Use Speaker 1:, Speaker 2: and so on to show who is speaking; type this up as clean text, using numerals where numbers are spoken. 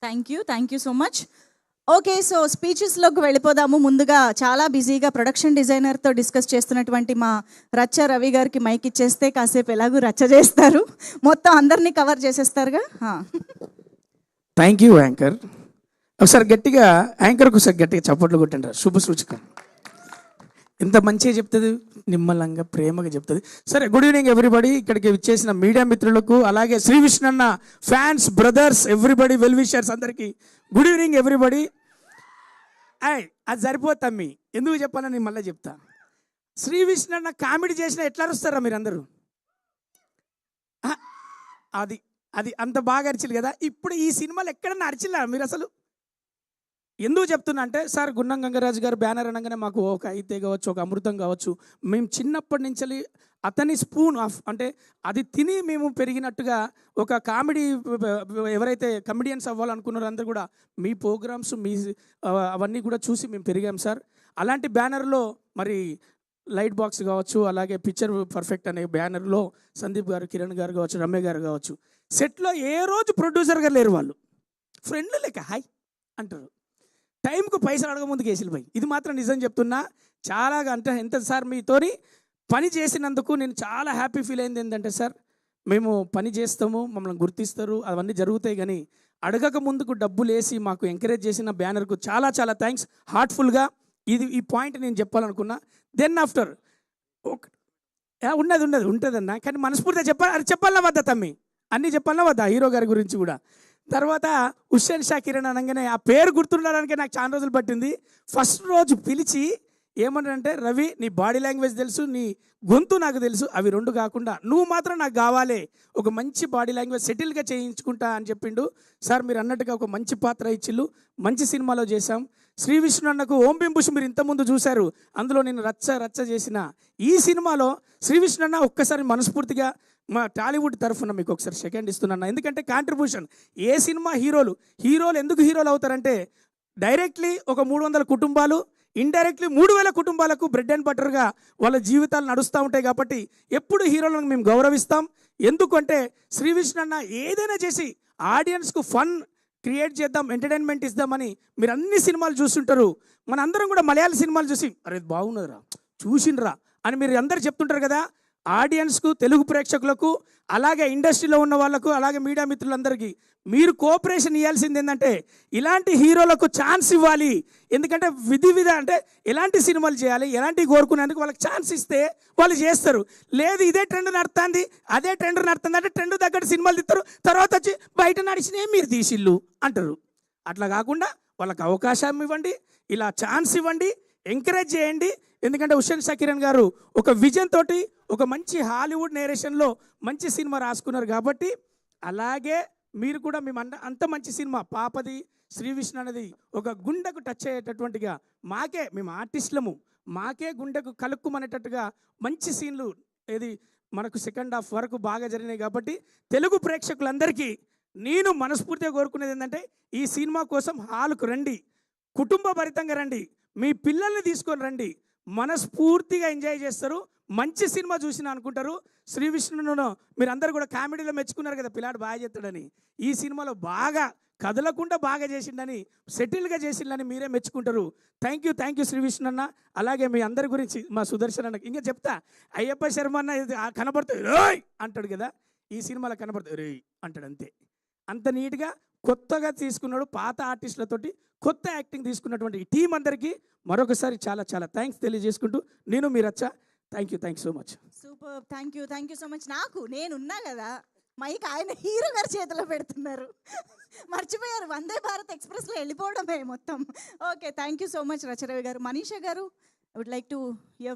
Speaker 1: Thank you so much. Okay, so స్పీచెస్లోకి వెళ్ళిపోదాము. ముందుగా చాలా బిజీగా ప్రొడక్షన్ డిజైనర్తో డిస్కస్ చేస్తున్నటువంటి మా రచ్చ రవి గారికి మైక్ ఇచ్చేస్తే కాసేపు ఎలాగూ రచ్చ చేస్తారు, మొత్తం అందరినీ కవర్ చేసేస్తారుగా.
Speaker 2: Thank you anchor. ఒకసారి గట్టిగా యాంకర్కి ఒకసారి గట్టిగా చప్పట్లు కొట్టండి. శుభ సూచకం. ఇంత మంచిగా చెప్తుంది, నిమ్మలంగా ప్రేమగా చెప్తుంది. సరే, గుడ్ ఈవినింగ్ ఎవ్రీబడి. ఇక్కడికి వచ్చేసిన మీడియా మిత్రులకు, అలాగే శ్రీ విష్ణన్న fans, brothers, everybody, well wishers అందరికీ గుడ్ ఈవినింగ్ ఎవ్రీబడి. అది సరిపోతమ్మి, ఎందుకు చెప్పాలని నేను మళ్ళీ చెప్తా. శ్రీ విష్ణన్న కామెడీ చేసినా ఎట్లా అరుస్తారా మీరు అందరూ? అది అది అంత బాగా అరిచిలు కదా. ఇప్పుడు ఈ సినిమాలు ఎక్కడన్నా అరిచిలా మీరు అసలు? ఎందుకు చెప్తున్నా అంటే, సార్ గున్నం గంగరాజు గారు బ్యానర్ అనగానే మాకు ఒక అయితే కావచ్చు, ఒక అమృతం కావచ్చు, మేము చిన్నప్పటి నుంచి అతని స్పూన్ ఆఫ్ అంటే అది తిని మేము పెరిగినట్టుగా ఒక కామెడీ, ఎవరైతే కమెడియన్స్ అవ్వాలనుకున్నారో అందరూ కూడా మీ ప్రోగ్రామ్స్, మీ అవన్నీ కూడా చూసి మేము పెరిగాం సార్. అలాంటి బ్యానర్లో మరి లైట్ బాక్స్ కావచ్చు, అలాగే పిక్చర్ పర్ఫెక్ట్ అనే బ్యానర్లో సందీప్ గారు, కిరణ్ గారు కావచ్చు, రమ్య గారు కావచ్చు, సెట్లో ఏ రోజు ప్రొడ్యూసర్గా లేరు. వాళ్ళు ఫ్రెండ్లు లెక్క హాయ్ అంటారు. టైంకు పైసలు అడగ ముందుకు వేసిలు పోయి. ఇది మాత్రం నిజం చెప్తున్నా. చాలా అంటే ఎంత సార్ మీతోని పని చేసినందుకు నేను చాలా హ్యాపీ ఫీల్ అయింది. ఏంటంటే సార్, మేము పని చేస్తాము, మమ్మల్ని గుర్తిస్తారు, అవన్నీ జరుగుతాయి, కానీ అడగక ముందుకు డబ్బులు వేసి మాకు ఎంకరేజ్ చేసిన బ్యానర్కు చాలా చాలా థ్యాంక్స్ హార్ట్ఫుల్గా. ఈ పాయింట్ నేను చెప్పాలనుకున్నా. దెన్ ఆఫ్టర్ ఉంటుందన్నా, కానీ మనస్ఫూర్తిగా చెప్పాలన్నా వద్దా తమ్మి? అన్నీ చెప్పాలన్నా వద్దా? హీరో గారి గురించి కూడా. తర్వాత హుస్సేన్ షా కిరణ్ అనగానే ఆ పేరు గుర్తుండడానికి నాకు చాలా రోజులు పట్టింది. ఫస్ట్ రోజు పిలిచి ఏమంటారంటే, రవి నీ బాడీ లాంగ్వేజ్ తెలుసు, నీ గొంతు నాకు తెలుసు, అవి రెండు కాకుండా నువ్వు మాత్రం నాకు కావాలి, ఒక మంచి బాడీ లాంగ్వేజ్ సెటిల్గా చేయించుకుంటా అని చెప్పిండు. సార్ మీరు అన్నట్టుగా ఒక మంచి పాత్ర ఇచ్చిళ్ళు, మంచి సినిమాలో చేశాం. శ్రీ విష్ణు అన్నకు ఓం బింబుష్ మీరు ఇంతకుముందు చూశారు, అందులో నేను రచ్చ చేసిన ఈ సినిమాలో శ్రీ విష్ణు అన్న ఒక్కసారి మనస్ఫూర్తిగా మా టాలీవుడ్ తరఫున మీకు ఒకసారి సెకండ్ ఇస్తున్నాను. ఎందుకంటే కాంట్రిబ్యూషన్ ఏ సినిమా హీరోలు ఎందుకు హీరోలు అవుతారంటే, డైరెక్ట్లీ ఒక 300 కుటుంబాలు, ఇండైరెక్ట్లీ 3000 కుటుంబాలకు బ్రెడ్ అండ్ బటర్గా వాళ్ళ జీవితాలు నడుస్తూ ఉంటాయి. కాబట్టి ఎప్పుడు హీరోలను మేము గౌరవిస్తాం. ఎందుకంటే శ్రీ విష్ణు అన్న ఏదైనా చేసి ఆడియన్స్కు ఫన్ క్రియేట్ చేద్దాం, ఎంటర్టైన్మెంట్ ఇద్దామని మీరు అన్ని సినిమాలు చూస్తుంటారు. మన అందరం కూడా మలయాళ సినిమాలు చూసి అరే బాగున్నదిరా, చూసిండ్రా అని మీరు అందరు చెప్తుంటారు కదా. ఆడియన్స్కు, తెలుగు ప్రేక్షకులకు, అలాగే ఇండస్ట్రీలో ఉన్న వాళ్ళకు, అలాగే మీడియా మిత్రులందరికీ మీరు కోఆపరేషన్ ఇవ్వాల్సింది ఏంటంటే, ఇలాంటి హీరోలకు ఛాన్స్ ఇవ్వాలి. ఎందుకంటే విధి అంటే ఎలాంటి సినిమాలు చేయాలి, ఎలాంటి కోరుకునేందుకు వాళ్ళకి ఛాన్స్ ఇస్తే వాళ్ళు చేస్తారు. లేదు ఇదే ట్రెండ్ నడుతుంది, అదే ట్రెండ్ నడుతుంది అంటే ట్రెండ్ తగ్గట్టు సినిమాలు తీస్తారు, తర్వాత వచ్చి బయట నడిచినే మీరు తీసిళ్ళు అంటారు. అట్లా కాకుండా వాళ్ళకి అవకాశం ఇవ్వండి, ఇలా ఛాన్స్ ఇవ్వండి, ఎంకరేజ్ చేయండి. ఎందుకంటే హుస్సేన్ షా కిరణ్ గారు ఒక విజన్ తోటి ఒక మంచి హాలీవుడ్ నేరేషన్లో మంచి సినిమా రాసుకున్నారు. కాబట్టి అలాగే మీరు కూడా మేము అంత మంచి సినిమా పాపది, శ్రీ విష్ణు అనేది ఒక గుండెకు టచ్ అయ్యేటటువంటిగా, మేము ఆర్టిస్టులము, మాకే గుండెకు కలుక్కుమనేటట్టుగా మంచి సీన్లు ఏది మనకు సెకండ్ హాఫ్ వరకు బాగా జరిగినాయి. కాబట్టి తెలుగు ప్రేక్షకులందరికీ నేను మనస్ఫూర్తిగా కోరుకునేది ఏంటంటే, ఈ సినిమా కోసం హాల్కు రండి, కుటుంబ భరితంగా రండి, మీ పిల్లల్ని తీసుకొని రండి, మనస్ఫూర్తిగా ఎంజాయ్ చేస్తారు, మంచి సినిమా చూసిన అనుకుంటారు. శ్రీ విష్ణును మీరు అందరూ కూడా కామెడీలో మెచ్చుకున్నారు కదా, పిల్లాడు బాగా చేస్తాడని. ఈ సినిమాలో బాగా కదలకుండా బాగా చేసిండని, సెటిల్గా చేసిండని మీరే మెచ్చుకుంటారు. థ్యాంక్ యూ శ్రీ విష్ణు అన్న. అలాగే మీ అందరి గురించి మా సుదర్శన్ అన్నకి ఇంకా చెప్తా. అయ్యప్ప శర్మ అన్న కనబడుతుంది రోయ్ అంటాడు కదా, ఈ సినిమాలో కనబడుతుంది రేయ్ అంటాడు. అంతే, అంత నీట్గా కొత్తగా తీసుకున్నాడు. పాత ఆర్టిస్టులతోటి కొత్త యాక్టింగ్ తీసుకున్నటువంటి ఈ టీం అందరికీ మరొకసారి చాలా చాలా థ్యాంక్స్ తెలియజేసుకుంటూ నేను మీ రచ్చ. Thank you so much.
Speaker 1: Super, thank you so much. నేనున్నా కదా, మైక్ ఆయన హీరో గారి చేతిలో పెడుతున్నారు, మర్చిపోయారు. వందే భారత్ ఎక్స్ప్రెస్లో వెళ్ళిపోవడమే మొత్తం. Okay, thank you so much రచరవి గారు. మనీషా గారు, I would like to here